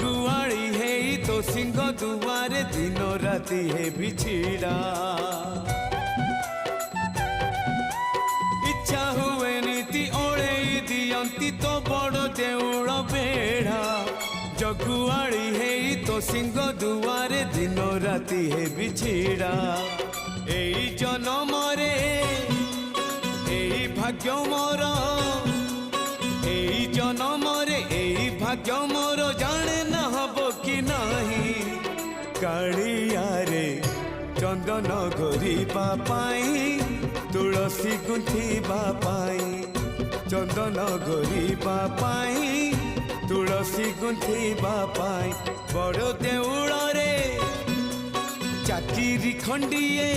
जगुआड़ी है तो सिंह दुआरे दिनो राति है बिछिड़ा इच्छा हुए नीति ओढ़े दियंती तो बड़ देउड़ बेढ़ा जगुआड़ी है तो सिंह दुआरे दिनो राति है बिछिड़ा एई जनम रे एई भाग्य मोर एई जनम रे एई भाग्य मोर जाने न हबो कि नाही कालिया रे चंदन घोरिबा पाई तुलसी गुंथिबा पाई चंदन घोरिबा पाई तुलसी गुंथिबा पाई बड़ देउड़ रे चाकिरी खंडिए।